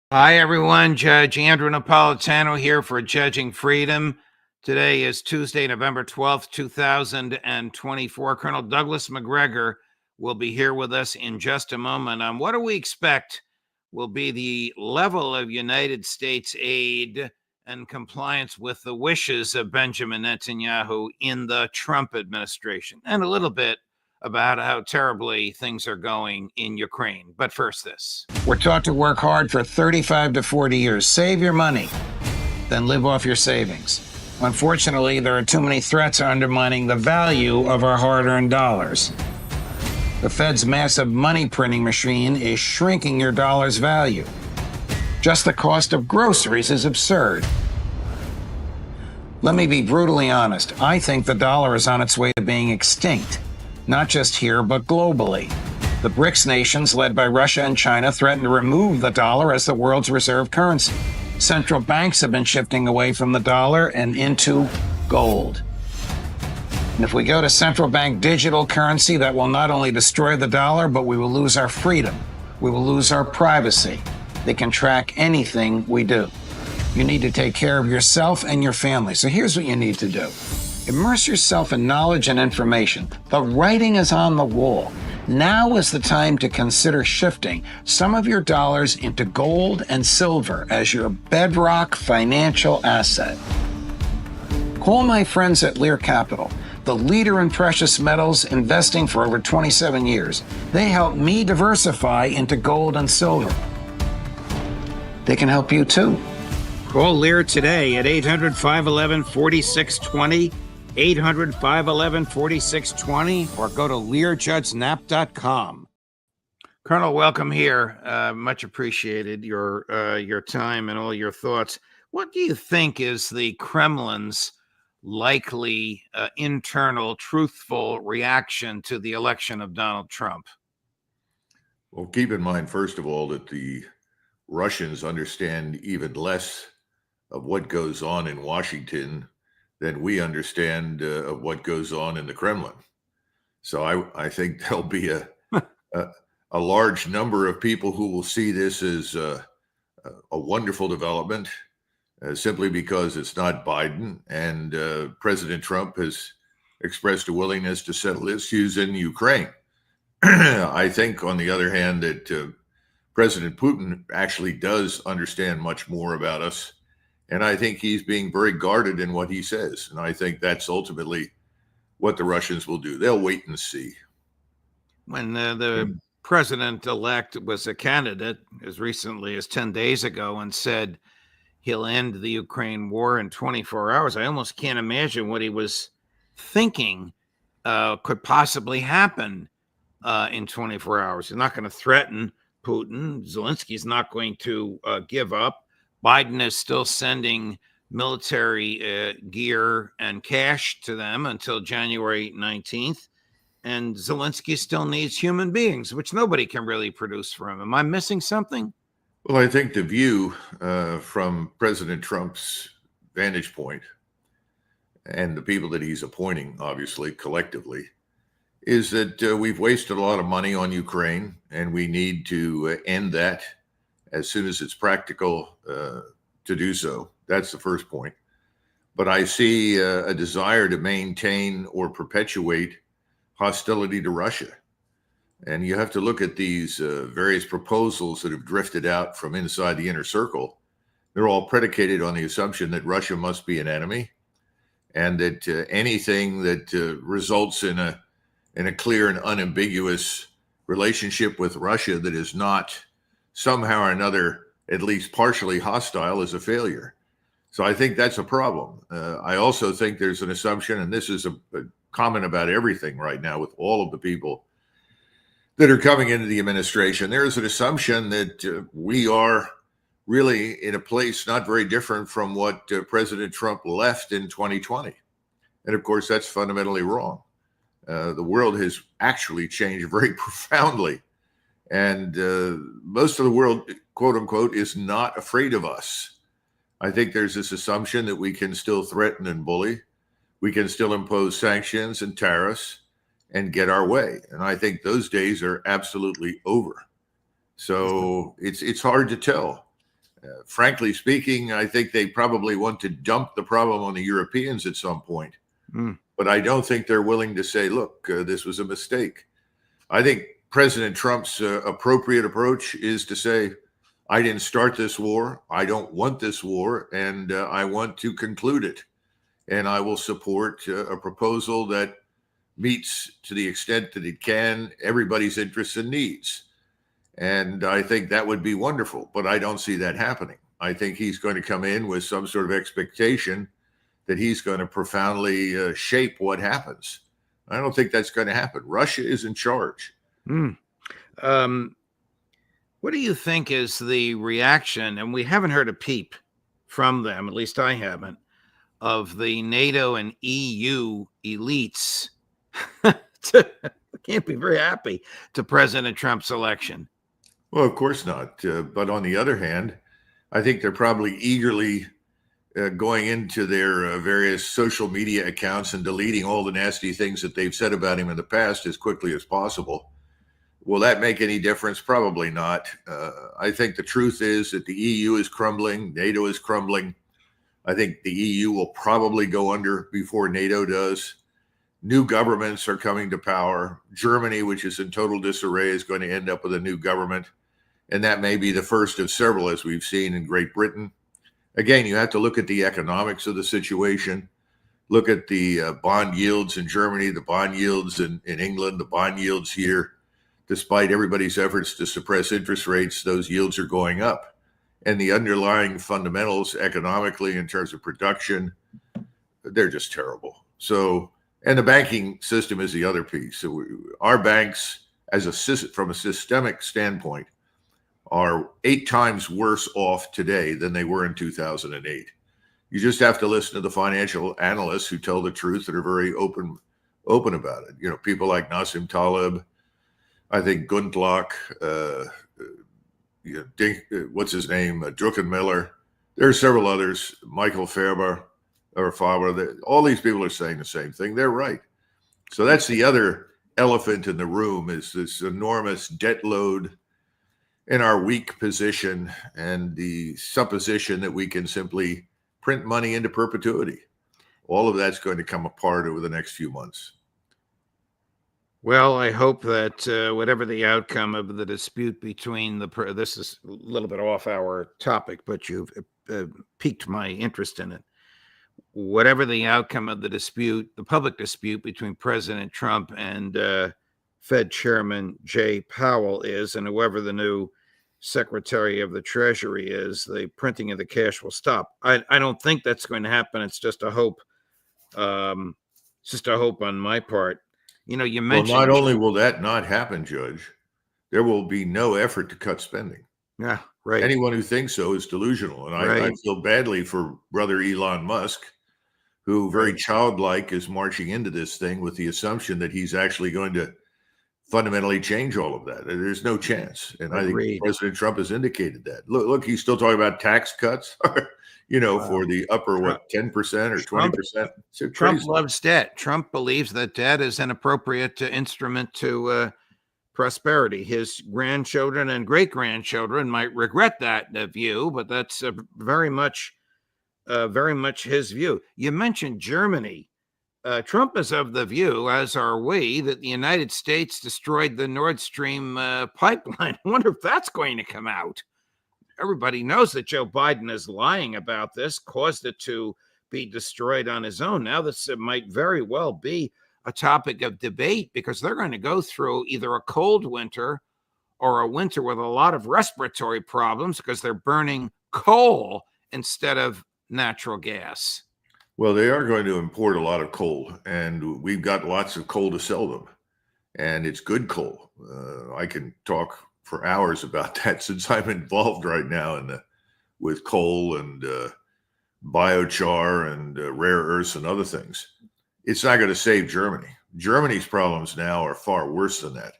Hi, everyone. Judge Andrew Napolitano here for Judging Freedom. Today is Tuesday, November 12th, 2024. Colonel Douglas Macgregor will be here with us in just a moment. What do we expect will be the level of United States aid and compliance with the wishes of Benjamin Netanyahu in the Trump administration, and a little bit about how terribly things are going in Ukraine. But first, this. We're taught to work hard for 35 to 40 years. Save your money, then live off your savings. Unfortunately, there are too many threats undermining the value of our hard-earned dollars. The Fed's massive money printing machine is shrinking your dollar's value. Just the cost of groceries is absurd. Let me be brutally honest. I think the dollar is on its way to being extinct. Not just here, but globally. The BRICS nations, led by Russia and China, threaten to remove the dollar as the world's reserve currency. Central banks have been shifting away from the dollar and into gold. And if we go to central bank digital currency, that will not only destroy the dollar, but we will lose our freedom. We will lose our privacy. They can track anything we do. You need to take care of yourself and your family. So here's what you need to do. Immerse yourself in knowledge and information. The writing is on the wall. Now is the time to consider shifting some of your dollars into gold and silver as your bedrock financial asset. Call my friends at Lear Capital, the leader in precious metals, investing for over 27 years. They helped me diversify into gold and silver. They can help you too. Call Lear today at 800-511-4620. 800-511-4620, or go to LearJudgeNap.com. Colonel, welcome here. Much appreciated your time and all your thoughts. What do you think is the Kremlin's likely internal, truthful reaction to the election of Donald Trump? Well, keep in mind, first of all, that the Russians understand even less of what goes on in Washington than we understand of what goes on in the Kremlin. So I think there'll be a large number of people who will see this as a wonderful development, simply because it's not Biden, and President Trump has expressed a willingness to settle issues in Ukraine. I think, on the other hand, that President Putin actually does understand much more about us. And I think he's being very guarded in what he says. And I think that's ultimately what the Russians will do. They'll wait and see. When the president-elect was a candidate as recently as 10 days ago and said he'll end the Ukraine war in 24 hours, I almost can't imagine what he was thinking could possibly happen in 24 hours. He's not going to threaten Putin. Zelensky's not going to give up. Biden is still sending military gear and cash to them until January 19th. And Zelensky still needs human beings, which nobody can really produce for him. Am I missing something? Well, I think the view from President Trump's vantage point, and the people that he's appointing, obviously, collectively, is that we've wasted a lot of money on Ukraine, and we need to end that as soon as it's practical to do so. That's the first point. But I see a desire to maintain or perpetuate hostility to Russia. And you have to look at these various proposals that have drifted out from inside the inner circle. They're all predicated on the assumption that Russia must be an enemy, and that anything that results in a clear and unambiguous relationship with Russia that is not somehow or another at least partially hostile is a failure. So I think that's a problem. I also think there's an assumption, and this is a common about everything right now with all of the people that are coming into the administration, there is an assumption that we are really in a place not very different from what President Trump left in 2020. And of course, that's fundamentally wrong. The world has actually changed very profoundly. And most of the world, quote unquote, is not afraid of us. I think there's this assumption that we can still threaten and bully. We can still impose sanctions and tariffs and get our way. And I think those days are absolutely over. So it's hard to tell. Frankly speaking, I think they probably want to dump the problem on the Europeans at some point. But I don't think they're willing to say, look, this was a mistake. I think President Trump's appropriate approach is to say, I didn't start this war. I don't want this war, and I want to conclude it. And I will support a proposal that meets, to the extent that it can, everybody's interests and needs. And I think that would be wonderful, but I don't see that happening. I think he's going to come in with some sort of expectation that he's going to profoundly shape what happens. I don't think that's going to happen. Russia is in charge. What do you think is the reaction, and we haven't heard a peep from them, at least I haven't, of the NATO and EU elites can't be very happy to President Trump's election? Well, of course not. But on the other hand, I think they're probably eagerly going into their various social media accounts and deleting all the nasty things that they've said about him in the past as quickly as possible. Will that make any difference? Probably not. I think the truth is that the EU is crumbling. NATO is crumbling. I think the EU will probably go under before NATO does. New governments are coming to power. Germany, which is in total disarray, is going to end up with a new government. And that may be the first of several, as we've seen in Great Britain. Again, you have to look at the economics of the situation. Look at the bond yields in Germany, the bond yields in England, the bond yields here. Despite everybody's efforts to suppress interest rates, those yields are going up. And the underlying fundamentals economically in terms of production, they're just terrible. So, and the banking system is the other piece. So our banks, from a systemic standpoint, are 8 times worse off today than they were in 2008. You just have to listen to the financial analysts who tell the truth, that are very open about it. You know, people like Nassim Taleb, I think Gundlach, what's his name, Druckenmiller. There are several others, Michael Faber, all these people are saying the same thing. They're right. So that's the other elephant in the room, is this enormous debt load in our weak position and the supposition that we can simply print money into perpetuity. All of that's going to come apart over the next few months. Well, I hope that whatever the outcome of the dispute between this is a little bit off our topic, but you've piqued my interest in it. Whatever the outcome of the dispute, the public dispute between President Trump and Fed Chairman Jay Powell is, and whoever the new Secretary of the Treasury is, the printing of the cash will stop. I don't think that's going to happen. It's just a hope. It's just a hope on my part. You know, you mentioned. Well, not only will that not happen, Judge, there will be no effort to cut spending. Yeah, right. Anyone who thinks so is delusional. And I feel badly for brother Elon Musk, who very childlike is marching into this thing with the assumption that he's actually going to fundamentally change all of that. There's no chance. And I think President Trump has indicated that. Look, he's still talking about tax cuts, for the upper, 10% or 20%. Trump loves debt. Trump believes that debt is an appropriate instrument to prosperity. His grandchildren and great-grandchildren might regret that view, but that's very much his view. You mentioned Germany. Trump is of the view, as are we, that the United States destroyed the Nord Stream pipeline. I wonder if that's going to come out. Everybody knows that Joe Biden is lying about this, caused it to be destroyed on his own. Now this might very well be a topic of debate, because they're going to go through either a cold winter or a winter with a lot of respiratory problems because they're burning coal instead of natural gas. Well, they are going to import a lot of coal, and we've got lots of coal to sell them, and it's good coal. I can talk for hours about that, since I'm involved right now with coal and biochar and rare earths and other things. It's not going to save Germany. Germany's problems now are far worse than that.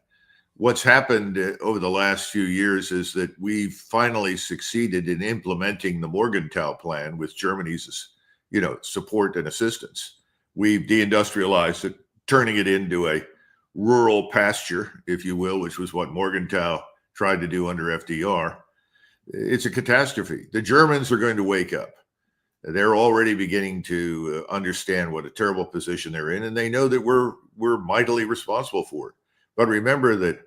What's happened over the last few years is that we've finally succeeded in implementing the Morgenthau plan with Germany's support and assistance. We've deindustrialized it, turning it into a rural pasture, if you will, which was what Morgenthau tried to do under FDR. it's a catastrophe. The Germans are going to wake up. They're already beginning to understand what a terrible position they're in, and they know that we're mightily responsible for it. But remember that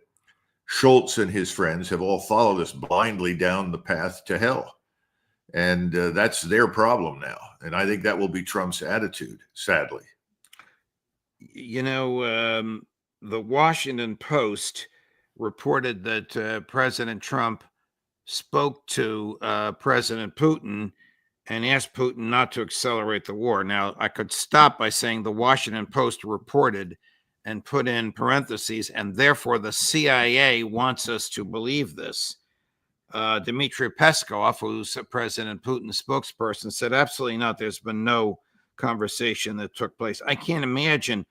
Schultz and his friends have all followed us blindly down the path to hell. And that's their problem now. And I think that will be Trump's attitude, sadly. You know, the Washington Post reported that President Trump spoke to President Putin and asked Putin not to accelerate the war. Now, I could stop by saying the Washington Post reported and put in parentheses, and therefore the CIA wants us to believe this. Dmitry Peskov, who's President Putin's spokesperson, said absolutely not. There's been no conversation that took place. I can't imagine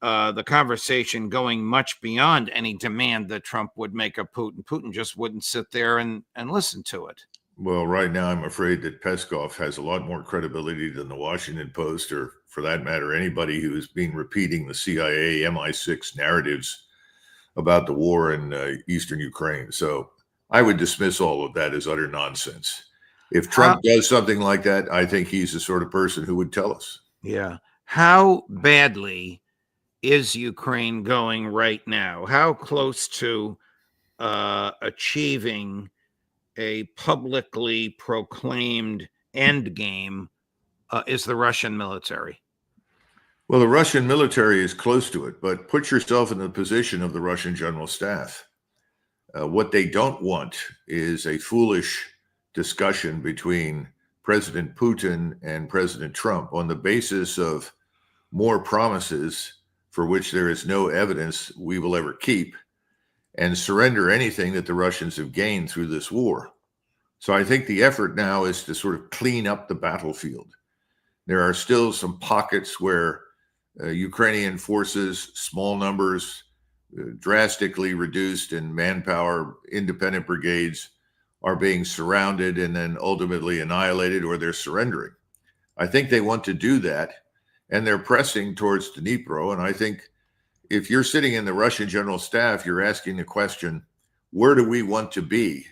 the conversation going much beyond any demand that Trump would make of Putin. Putin just wouldn't sit there and listen to it. Well, right now, I'm afraid that Peskov has a lot more credibility than the Washington Post, or for that matter, anybody who has been repeating the CIA MI6 narratives about the war in eastern Ukraine. So I would dismiss all of that as utter nonsense. If Trump does something like that, I think he's the sort of person who would tell us. Yeah. How badly is Ukraine going right now? How close to achieving a publicly proclaimed end game is the Russian military? Well, the Russian military is close to it, but put yourself in the position of the Russian general staff. What they don't want is a foolish discussion between President Putin and President Trump on the basis of more promises for which there is no evidence we will ever keep, and surrender anything that the Russians have gained through this war. So I think the effort now is to sort of clean up the battlefield. There are still some pockets where Ukrainian forces, small numbers, drastically reduced in manpower, independent brigades, are being surrounded and then ultimately annihilated, or they're surrendering. I think they want to do that, and they're pressing towards Dnipro. And I think if you're sitting in the Russian general staff, you're asking the question, where do we want to be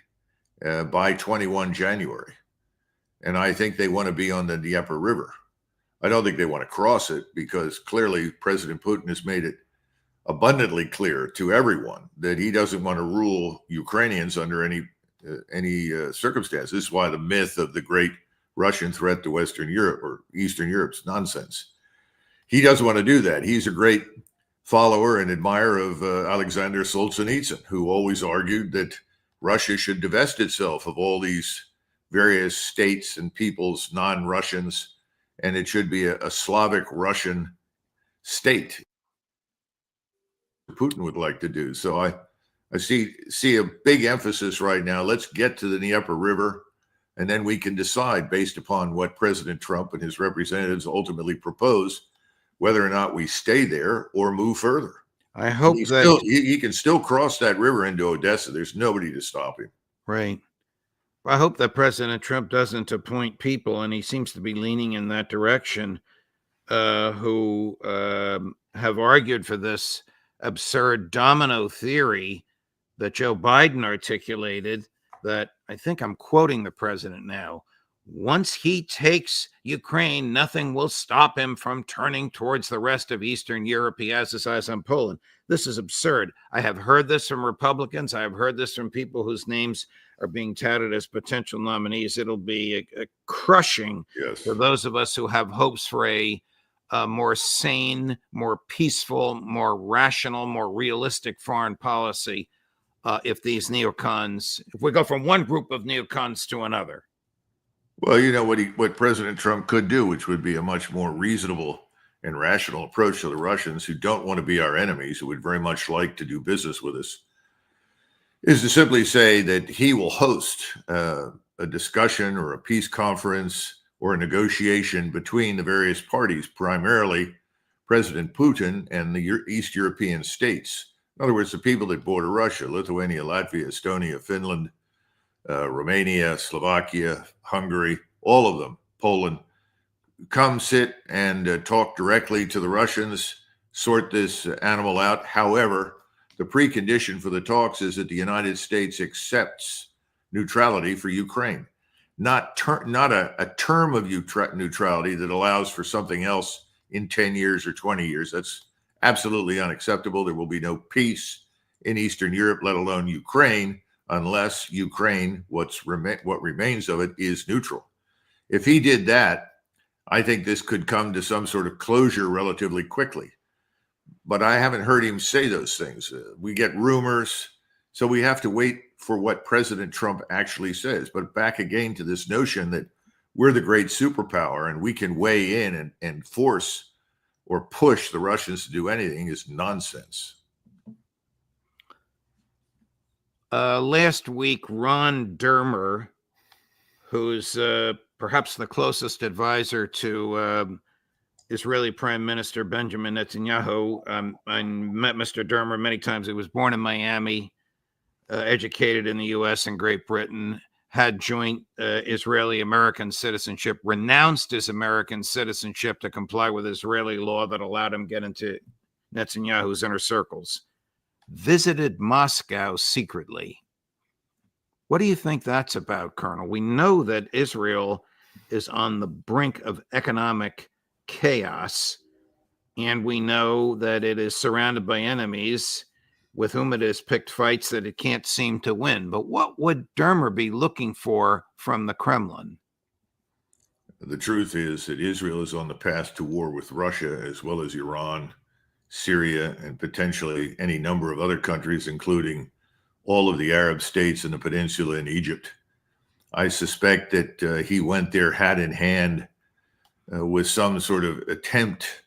by 21 January? And I think they want to be on the Dnieper River. I don't think they want to cross it, because clearly President Putin has made it abundantly clear to everyone that he doesn't want to rule Ukrainians under any circumstances. This is why the myth of the great Russian threat to Western Europe or Eastern Europe is nonsense. He doesn't want to do that. He's a great follower and admirer of Alexander Solzhenitsyn, who always argued that Russia should divest itself of all these various states and peoples, non-Russians, and it should be a Slavic Russian state. Putin would like to do. So I see a big emphasis right now. Let's get to the Dnieper River, and then we can decide, based upon what President Trump and his representatives ultimately propose, whether or not we stay there or move further. I hope he can still cross that river into Odessa. There's nobody to stop him. Right. I hope that President Trump doesn't appoint people, and he seems to be leaning in that direction, who have argued for this absurd domino theory that Joe Biden articulated, that I think I'm quoting the president now. Once he takes Ukraine, nothing will stop him from turning towards the rest of Eastern Europe. He has his eyes on Poland. This is absurd. I have heard this from Republicans. I have heard this from people whose names are being touted as potential nominees. It'll be a crushing for those of us who have hopes for a more sane, more peaceful, more rational, more realistic foreign policy if these neocons, if we go from one group of neocons to another. Well, you know what President Trump could do, which would be a much more reasonable and rational approach to the Russians, who don't want to be our enemies, who would very much like to do business with us, is to simply say that he will host a discussion or a peace conference or a negotiation between the various parties, primarily President Putin and the East European states. In other words, the people that border Russia: Lithuania, Latvia, Estonia, Finland, Romania, Slovakia, Hungary, all of them, Poland. Come sit and talk directly to the Russians, sort this animal out. However, the precondition for the talks is that the United States accepts neutrality for Ukraine, not a term of neutrality that allows for something else in 10 years or 20 years. That's absolutely unacceptable. There will be no peace in Eastern Europe, let alone Ukraine, unless Ukraine, what remains of it, is neutral. If he did that, I think this could come to some sort of closure relatively quickly. But I haven't heard him say those things. We get rumors, so we have to wait for what President Trump actually says. But back again to this notion that we're the great superpower and we can weigh in and force or push the Russians to do anything is nonsense. Last week, Ron Dermer, who's perhaps the closest advisor to Israeli Prime Minister Benjamin Netanyahu. I met Mr. Dermer many times. He was born in Miami, educated in the U.S. and Great Britain, had joint Israeli-American citizenship, renounced his American citizenship to comply with Israeli law that allowed him to get into Netanyahu's inner circles, visited Moscow secretly. What do you think that's about, Colonel? We know that Israel is on the brink of economic chaos, and we know that it is surrounded by enemies with whom it has picked fights that it can't seem to win. But what would Dermer be looking for from the Kremlin? The truth is that Israel is on the path to war with Russia, as well as Iran, Syria, and potentially any number of other countries, including all of the Arab states in the peninsula and Egypt. I suspect that he went there hat in hand with some sort of attempt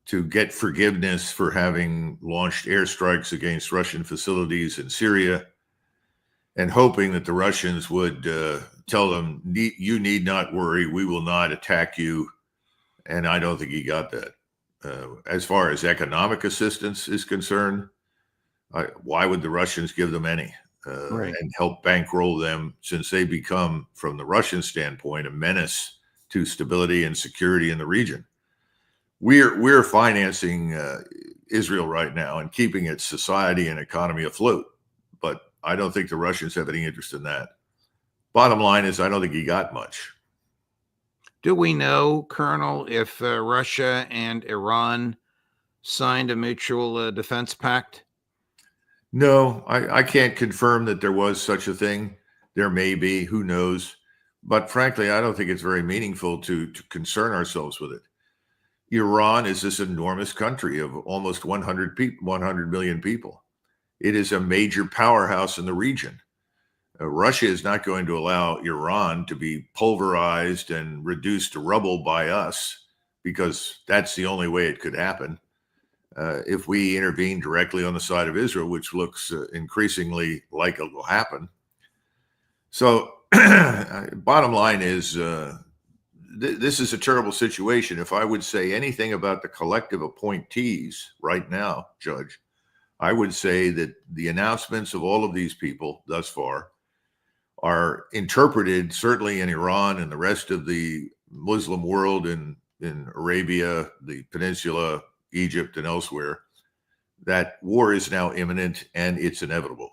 to get forgiveness for having launched airstrikes against Russian facilities in Syria, and hoping that the Russians would tell them, you need not worry, we will not attack you. And I don't think he got that. As far as economic assistance is concerned, why would the Russians give them any and help bankroll them, since they become, from the Russian standpoint, a menace to stability and security in the region? We're financing Israel right now and keeping its society and economy afloat, but I don't think the Russians have any interest in that. Bottom line is, I don't think he got much. Do we know, Colonel, if Russia and Iran signed a mutual defense pact? No, I can't confirm that there was such a thing. There may be, who knows? But frankly, I don't think it's very meaningful to concern ourselves with it. Iran is this enormous country of almost 100 million people. It is a major powerhouse in the region. Russia is not going to allow Iran to be pulverized and reduced to rubble by us, because that's the only way it could happen. If we intervene directly on the side of Israel, which looks increasingly like it will happen. So bottom line is, this is a terrible situation. If I would say anything about the collective appointees right now, Judge, I would say that the announcements of all of these people thus far are interpreted, certainly in Iran and the rest of the Muslim world, in Arabia, the peninsula, Egypt, and elsewhere, that war is now imminent and it's inevitable.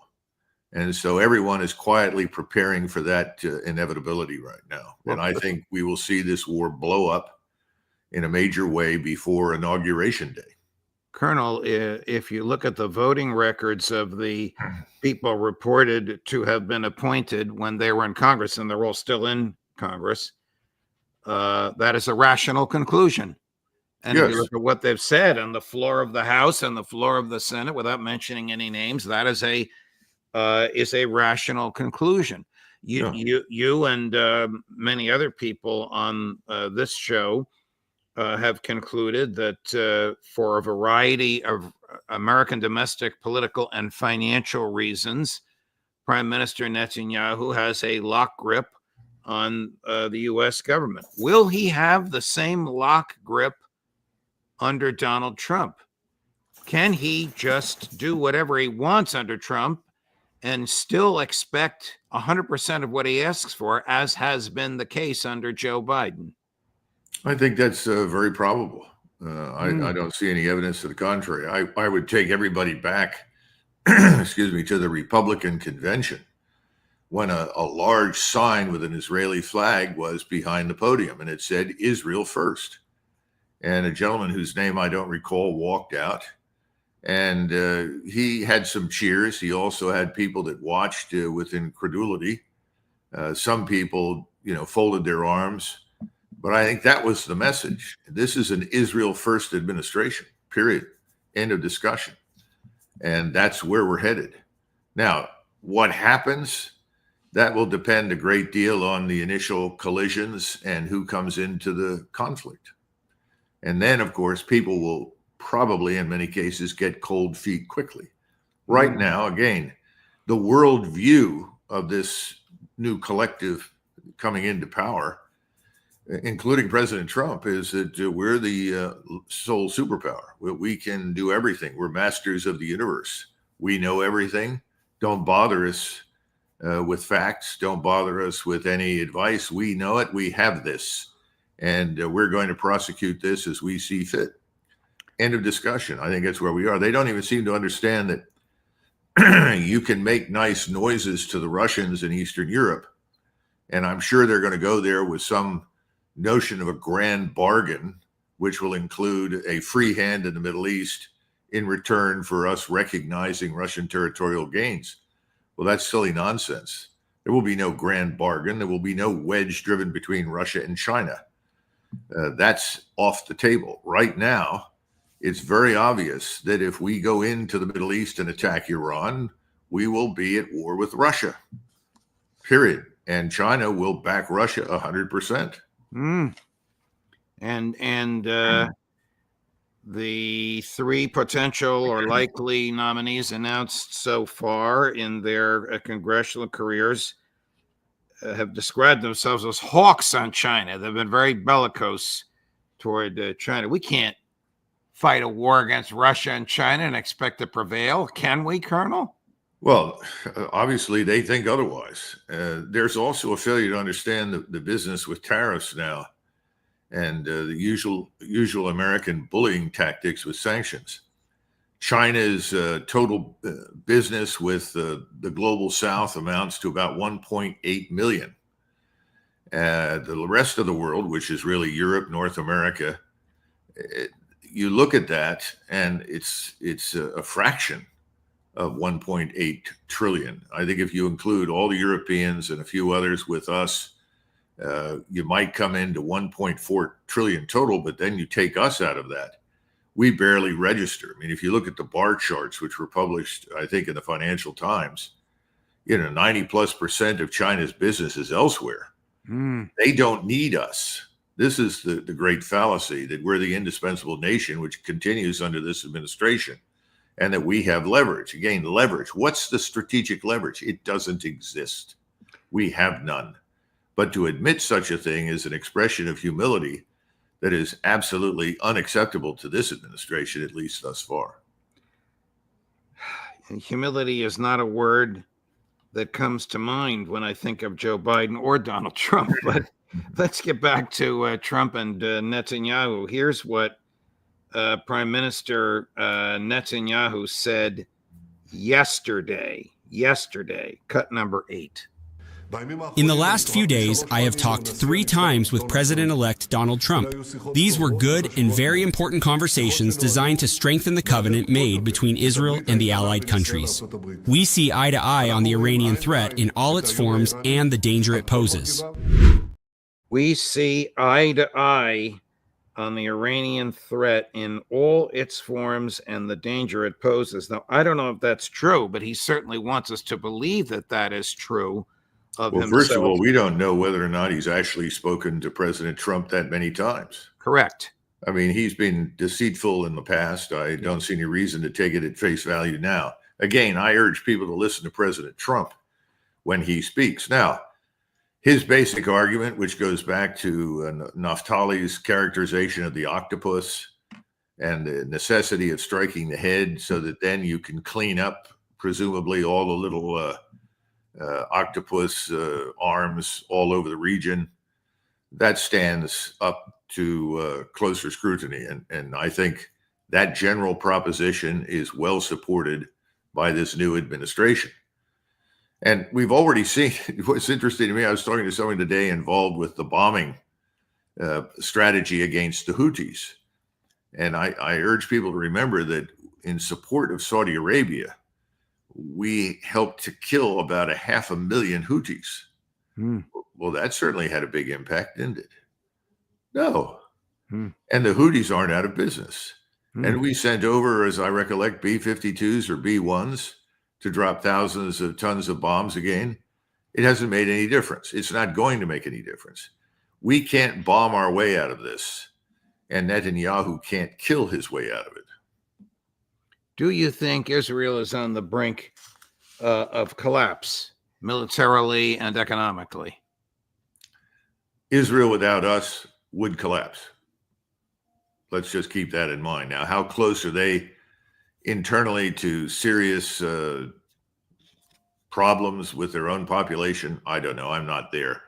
And so everyone is quietly preparing for that inevitability right now. And I think we will see this war blow up in a major way before Inauguration Day. Colonel, if you look at the voting records of the people reported to have been appointed when they were in Congress, and they're all still in Congress, that is a rational conclusion. And yes. If you look at what they've said on the floor of the House and the floor of the Senate, without mentioning any names, that is a rational conclusion. You and many other people on this show have concluded that for a variety of American domestic, political, and financial reasons, Prime Minister Netanyahu has a lock grip on the U.S. government. Will he have the same lock grip under Donald Trump? Can he just do whatever he wants under Trump and still expect 100% of what he asks for, as has been the case under Joe Biden? I think that's very probable. I don't see any evidence to the contrary. I would take everybody back, excuse me, to the Republican convention, when a large sign with an Israeli flag was behind the podium, and it said Israel first. And a gentleman whose name I don't recall walked out, and he had some cheers. He also had people that watched with incredulity. Some people, folded their arms. But I think that was the message. This is an Israel first administration, period. End of discussion. And that's where we're headed. Now, what happens? That will depend a great deal on the initial collisions and who comes into the conflict. And then, of course, people will probably, in many cases, get cold feet quickly. Right now, again, the world view of this new collective coming into power, including President Trump, is that we're the sole superpower. We can do everything. We're masters of the universe. We know everything. Don't bother us with facts. Don't bother us with any advice. We know it. We have this. And we're going to prosecute this as we see fit. End of discussion. I think that's where we are. They don't even seem to understand that you can make nice noises to the Russians in Eastern Europe. And I'm sure they're going to go there with some notion of a grand bargain, which will include a free hand in the Middle East in return for us recognizing Russian territorial gains. Well, that's silly nonsense. There will be no grand bargain. There will be no wedge driven between Russia and China. That's off the table. Right now, it's very obvious that if we go into the Middle East and attack Iran, we will be at war with Russia, period. And China will back Russia 100%. And the three potential or likely nominees announced so far in their congressional careers have described themselves as hawks on China. They've been very bellicose toward China. We can't fight a war against Russia and China and expect to prevail, can we, Colonel? Well, obviously they think otherwise. There's also a failure to understand the business with tariffs now, and the usual American bullying tactics with sanctions. China's total business with the global South amounts to about 1.8 million. The rest of the world, which is really Europe, North America, you look at that, and it's a fraction of 1.8 trillion. I think if you include all the Europeans and a few others with us, you might come into 1.4 trillion total, but then you take us out of that. We barely register. I mean, if you look at the bar charts, which were published, I think, in the Financial Times, 90+% of China's business is elsewhere. They don't need us. This is the great fallacy that we're the indispensable nation, which continues under this administration, and that we have leverage. Again, leverage. What's the strategic leverage? It doesn't exist. We have none. But to admit such a thing is an expression of humility that is absolutely unacceptable to this administration, at least thus far. And humility is not a word that comes to mind when I think of Joe Biden or Donald Trump. But let's get back to Trump and Netanyahu. Here's what Prime Minister Netanyahu said yesterday, cut number 8. In the last few days, I have talked 3 times with President-elect Donald Trump. These were good and very important conversations designed to strengthen the covenant made between Israel and the allied countries. We see eye to eye on the Iranian threat in all its forms and the danger it poses. We see eye to eye on the Iranian threat in all its forms and the danger it poses. Now, I don't know if that's true, but he certainly wants us to believe that that is true. Well, first of all, we don't know whether or not he's actually spoken to President Trump that many times. Correct. I mean, he's been deceitful in the past. I don't see any reason to take it at face value now. Again, I urge people to listen to President Trump when he speaks. Now, his basic argument, which goes back to Naftali's characterization of the octopus and the necessity of striking the head so that then you can clean up, presumably, all the little octopus arms all over the region, that stands up to closer scrutiny. And I think that general proposition is well supported by this new administration. And we've already seen, what's interesting to me, I was talking to someone today involved with the bombing strategy against the Houthis. And I urge people to remember that in support of Saudi Arabia, we helped to kill about 500,000 Houthis. Well, that certainly had a big impact, didn't it? No. And the Houthis aren't out of business. And we sent over, as I recollect, B-52s or B-1s to drop thousands of tons of bombs again. It hasn't made any difference. It's not going to make any difference. We can't bomb our way out of this, and Netanyahu can't kill his way out of it. Do you think Israel is on the brink of collapse, militarily and economically? Israel without us would collapse. Let's just keep that in mind. Now, how close are they internally to serious problems with their own population? I don't know. I'm not there.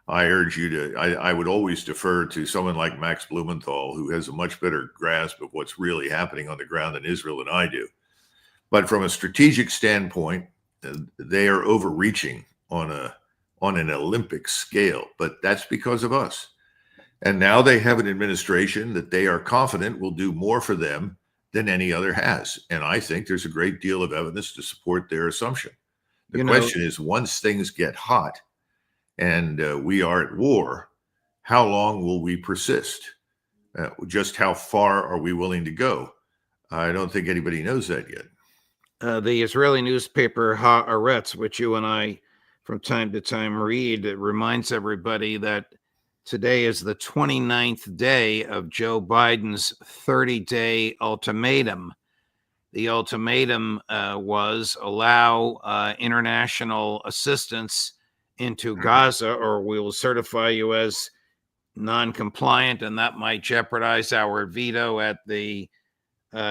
I urge you to, I would always defer to someone like Max Blumenthal, who has a much better grasp of what's really happening on the ground in Israel than I do. But from a strategic standpoint, they are overreaching on an Olympic scale, but that's because of us. And now they have an administration that they are confident will do more for them than any other has. And I think there's a great deal of evidence to support their assumption. The question is, once things get hot and we are at war, how long will we persist? Just how far are we willing to go? I don't think anybody knows that yet. The Israeli newspaper Haaretz, which you and I from time to time read, it reminds everybody that today is the 29th day of Joe Biden's 30-day ultimatum. The ultimatum was allow international assistance into Gaza, or we will certify you as non-compliant, and that might jeopardize our veto at the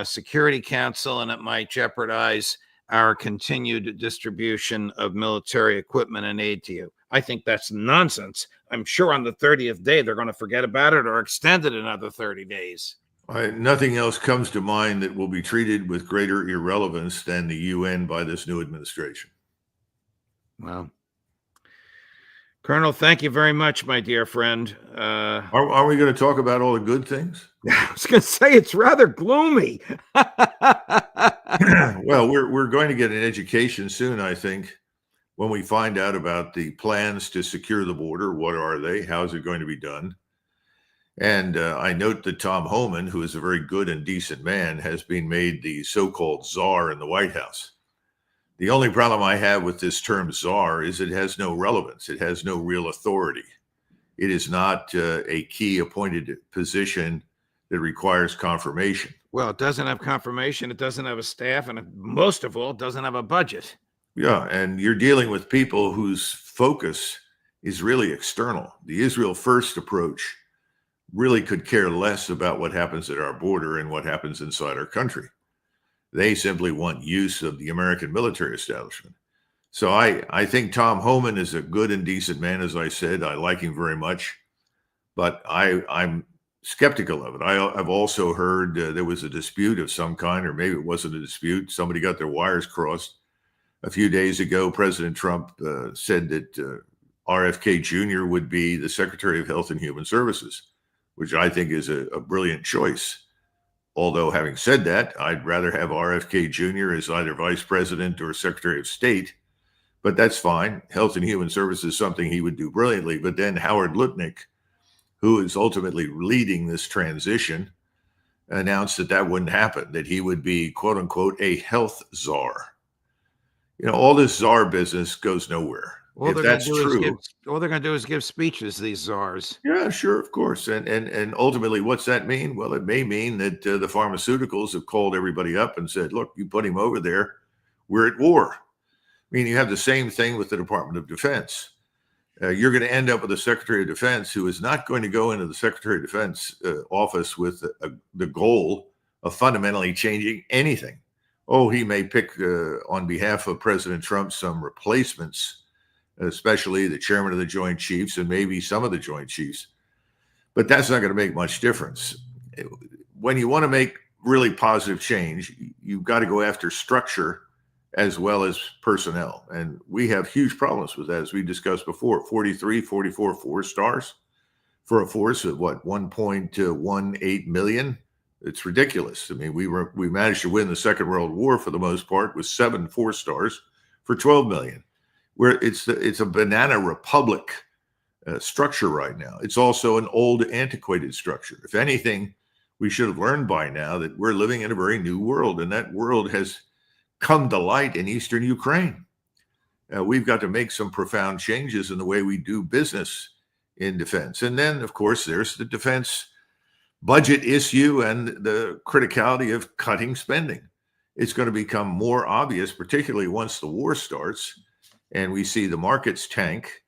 Security Council, and it might jeopardize our continued distribution of military equipment and aid to you. I think that's nonsense. I'm sure on the 30th day, they're going to forget about it or extend it another 30 days. Nothing else comes to mind that will be treated with greater irrelevance than the UN by this new administration. Well, Colonel, thank you very much, my dear friend. Are we going to talk about all the good things? I was going to say it's rather gloomy. Well, we're going to get an education soon, I think, when we find out about the plans to secure the border. What are they? How is it going to be done? And I note that Tom Homan, who is a very good and decent man, has been made the so-called czar in the White House. The only problem I have with this term czar is it has no relevance. It has no real authority. It is not a key appointed position that requires confirmation. Well, it doesn't have confirmation. It doesn't have a staff. And most of all, it doesn't have a budget. Yeah, and you're dealing with people whose focus is really external. The Israel first approach really could care less about what happens at our border and what happens inside our country. They simply want use of the American military establishment. So I think Tom Homan is a good and decent man, as I said. I like him very much, but I'm skeptical of it. I've also heard there was a dispute of some kind, or maybe it wasn't a dispute. Somebody got their wires crossed. A few days ago, President Trump said that RFK Jr. would be the Secretary of Health and Human Services, which I think is a brilliant choice. Although, having said that, I'd rather have RFK Jr. as either Vice President or Secretary of State, but that's fine. Health and Human Services is something he would do brilliantly. But then Howard Lutnick, who is ultimately leading this transition, announced that that wouldn't happen, that he would be, quote unquote, a health czar. You know, all this czar business goes nowhere. If that's true, all they're going to do is give speeches, these czars. Yeah, sure, of course. And ultimately, what's that mean? Well, it may mean that the pharmaceuticals have called everybody up and said, look, you put him over there, we're at war. I mean, you have the same thing with the Department of Defense. You're going to end up with a Secretary of Defense who is not going to go into the Secretary of Defense office with the goal of fundamentally changing anything. Oh, he may pick on behalf of President Trump some replacements, especially the chairman of the Joint Chiefs and maybe some of the Joint Chiefs. But that's not going to make much difference. When you want to make really positive change, you've got to go after structure as well as personnel. And we have huge problems with that, as we discussed before. 43, 44 4-stars for a force of what, 1.18 million? It's ridiculous. I mean, we managed to win the Second World War for the most part with 7 4-stars for 12 million. Where it's a banana republic structure right now. It's also an old, antiquated structure. If anything, we should have learned by now that we're living in a very new world, and that world has come to light in eastern Ukraine. We've got to make some profound changes in the way we do business in defense. And then, of course, there's the defense budget issue and the criticality of cutting spending. It's going to become more obvious, particularly once the war starts and we see the markets tank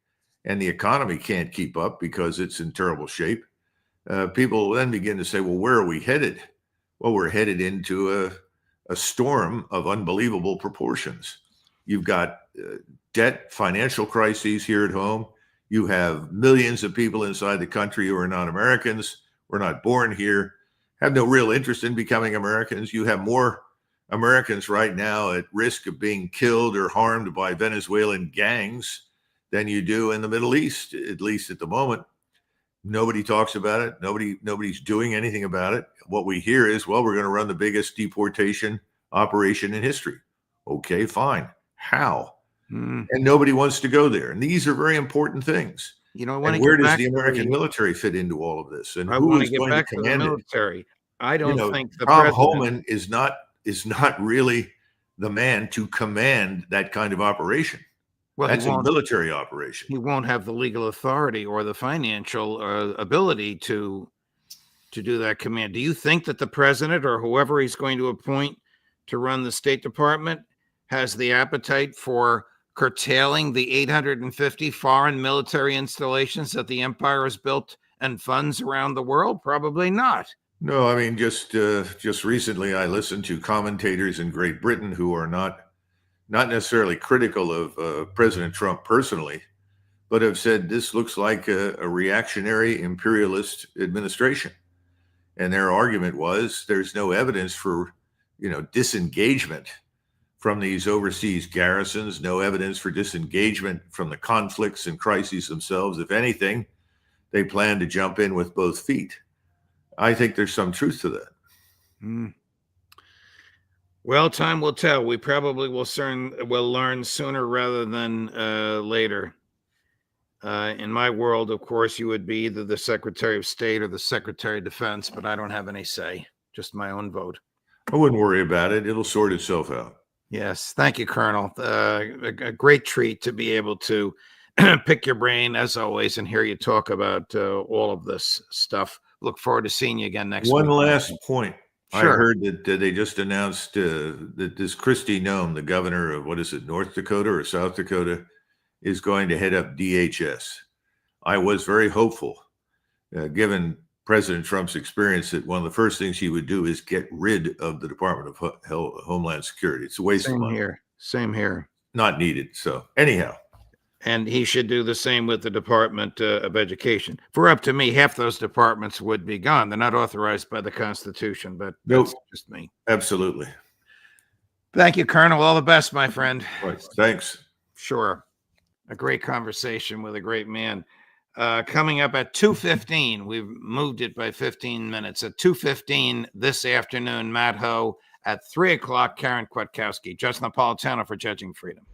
and the economy can't keep up because it's in terrible shape. People then begin to say, well, where are we headed? Well, we're headed into a storm of unbelievable proportions. You've got debt, financial crises here at home. You have millions of people inside the country who are not Americans, were not born here, have no real interest in becoming Americans. You have more Americans right now at risk of being killed or harmed by Venezuelan gangs than you do in the Middle East, at least at the moment. Nobody talks about it. Nobody's doing anything about it. What we hear is, well, we're going to run the biggest deportation operation in history. Okay, fine. How? And nobody wants to go there. And these are very important things. You know, and where does the American military fit into all of this? And who is going to command it? Military. I don't think the Tom president... Homan is not really the man to command that kind of operation. Well, that's a military operation. He won't have the legal authority or the financial ability to do that command. Do you think that the president or whoever he's going to appoint to run the State Department has the appetite for curtailing the 850 foreign military installations that the empire has built and funds around the world? Probably not. No, I mean, just recently I listened to commentators in Great Britain who are not necessarily critical of President Trump personally, but have said this looks like a reactionary imperialist administration. And their argument was there's no evidence for, disengagement from these overseas garrisons, no evidence for disengagement from the conflicts and crises themselves. If anything, they plan to jump in with both feet. I think there's some truth to that. Well, time will tell. We probably will learn sooner rather than later. In my world, of course, you would be either the Secretary of State or the Secretary of Defense, but I don't have any say, just my own vote. I wouldn't worry about it. It'll sort itself out. Yes. Thank you, Colonel. A great treat to be able to pick your brain, as always, and hear you talk about all of this stuff. Look forward to seeing you again next week. One last point. Sure. I heard that they just announced that this Kristi Noem, the governor of, North Dakota or South Dakota, is going to head up DHS. I was very hopeful, given President Trump's experience, that one of the first things he would do is get rid of the Department of Homeland Security. It's a waste of money. Same here. Not needed. So anyhow. And he should do the same with the Department of Education. For up to me, half those departments would be gone. They're not authorized by the Constitution, but that's just me. Absolutely. Thank you, Colonel. All the best, my friend. Right. Thanks. Sure. A great conversation with a great man. Coming up at 2:15, we've moved it by 15 minutes. At 2:15 this afternoon, Matt Ho. At 3 o'clock, Karen Kwiatkowski. Judge Napolitano for Judging Freedom.